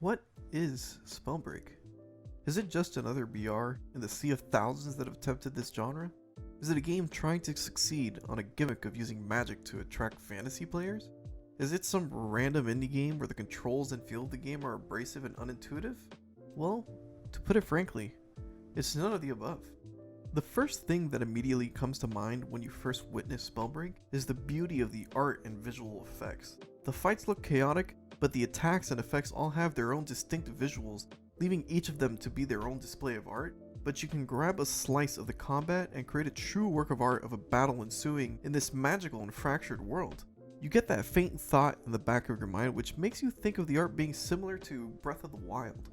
What is Spellbreak? Is it just another BR in the sea of thousands that have attempted this genre? Is it a game trying to succeed on a gimmick of using magic to attract fantasy players? Is it some random indie game where the controls and feel of the game are abrasive and unintuitive? Well, to put it frankly, it's none of the above. The first thing that immediately comes to mind when you first witness Spellbreak is the beauty of the art and visual effects. The fights look chaotic, but the attacks and effects all have their own distinct visuals, leaving each of them to be their own display of art. But you can grab a slice of the combat and create a true work of art of a battle ensuing in this magical and fractured world. You get that faint thought in the back of your mind which makes you think of the art being similar to Breath of the Wild.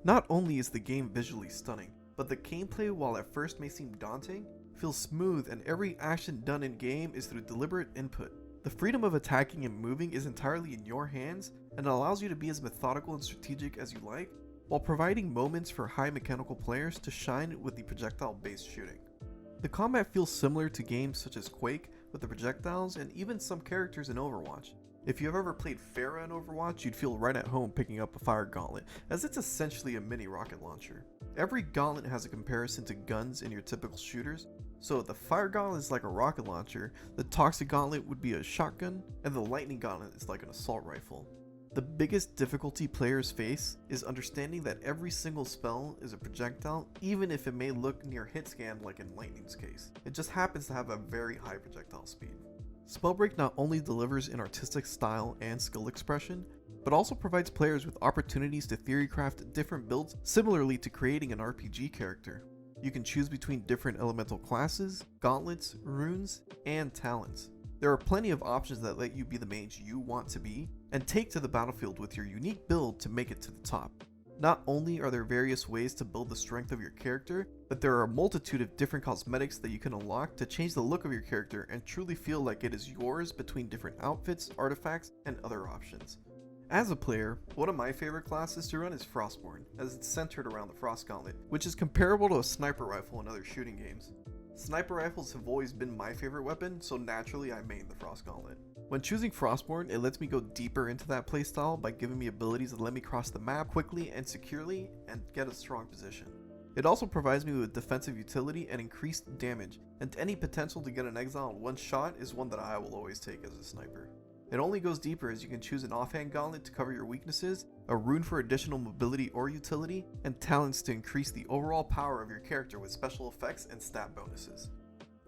Not only is the game visually stunning, but the gameplay, while at first may seem daunting, feels smooth, and every action done in game is through deliberate input. The freedom of attacking and moving is entirely in your hands and allows you to be as methodical and strategic as you like, while providing moments for high mechanical players to shine with the projectile-based shooting. The combat feels similar to games such as Quake with the projectiles and even some characters in Overwatch. If you've ever played Pharah in Overwatch, you'd feel right at home picking up a fire gauntlet, as it's essentially a mini rocket launcher. Every gauntlet has a comparison to guns in your typical shooters, so the fire gauntlet is like a rocket launcher, the toxic gauntlet would be a shotgun, and the lightning gauntlet is like an assault rifle. The biggest difficulty players face is understanding that every single spell is a projectile, even if it may look near hit scan like in Lightning's case. It just happens to have a very high projectile speed. Spellbreak not only delivers an artistic style and skill expression, but also provides players with opportunities to theorycraft different builds similarly to creating an RPG character. You can choose between different elemental classes, gauntlets, runes, and talents. There are plenty of options that let you be the mage you want to be, and take to the battlefield with your unique build to make it to the top. Not only are there various ways to build the strength of your character, but there are a multitude of different cosmetics that you can unlock to change the look of your character and truly feel like it is yours between different outfits, artifacts, and other options. As a player, one of my favorite classes to run is Frostborn, as it's centered around the Frost Gauntlet, which is comparable to a sniper rifle in other shooting games. Sniper rifles have always been my favorite weapon, so naturally I main the Frost Gauntlet. When choosing Frostborn, it lets me go deeper into that playstyle by giving me abilities that let me cross the map quickly and securely and get a strong position. It also provides me with defensive utility and increased damage, and any potential to get an exile in one shot is one that I will always take as a sniper. It only goes deeper as you can choose an offhand gauntlet to cover your weaknesses, a rune for additional mobility or utility, and talents to increase the overall power of your character with special effects and stat bonuses.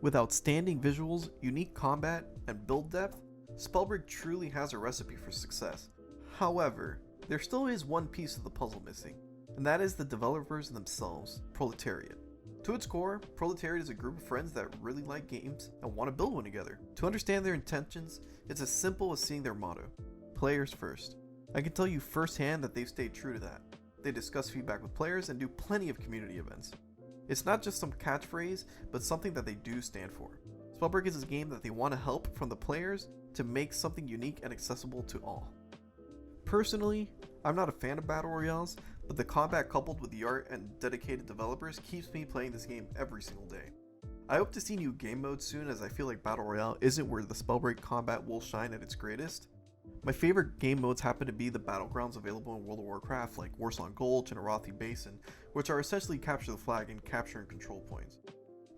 With outstanding visuals, unique combat, and build depth, Spellbreak truly has a recipe for success. However, there still is one piece of the puzzle missing, and that is the developers themselves, Proletariat. To its core, Proletariat is a group of friends that really like games and want to build one together. To understand their intentions, it's as simple as seeing their motto, players first. I can tell you firsthand that they've stayed true to that. They discuss feedback with players and do plenty of community events. It's not just some catchphrase, but something that they do stand for. Spellbreak is a game that they want to help from the players to make something unique and accessible to all. Personally, I'm not a fan of Battle Royales, but the combat coupled with the art and dedicated developers keeps me playing this game every single day. I hope to see new game modes soon, as I feel like Battle Royale isn't where the Spellbreak combat will shine at its greatest. My favorite game modes happen to be the battlegrounds available in World of Warcraft like Warsong Gulch and Arathi Basin, which are essentially capture the flag and capture and control points.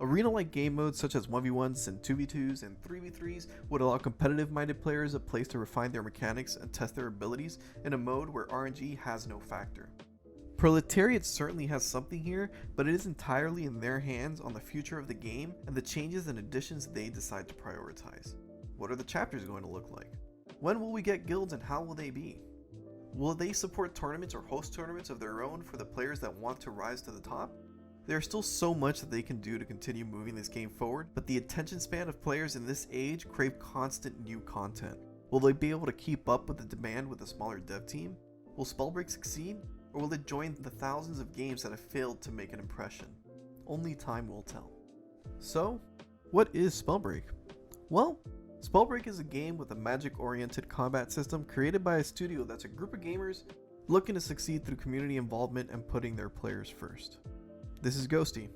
Arena-like game modes such as 1v1s and 2v2s and 3v3s would allow competitive-minded players a place to refine their mechanics and test their abilities in a mode where RNG has no factor. Proletariat certainly has something here, but it is entirely in their hands on the future of the game and the changes and additions they decide to prioritize. What are the chapters going to look like? When will we get guilds and how will they be? Will they support tournaments or host tournaments of their own for the players that want to rise to the top? There's still so much that they can do to continue moving this game forward, but the attention span of players in this age crave constant new content. Will they be able to keep up with the demand with a smaller dev team? Will Spellbreak succeed? Or will it join the thousands of games that have failed to make an impression? Only time will tell. So, what is Spellbreak? Well, Spellbreak is a game with a magic-oriented combat system created by a studio that's a group of gamers looking to succeed through community involvement and putting their players first. This is Ghosty.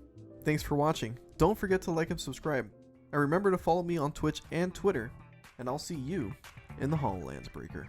Thanks for watching. Don't forget to like and subscribe. And remember to follow me on Twitch and Twitter. And I'll see you in the HoloLens Breaker.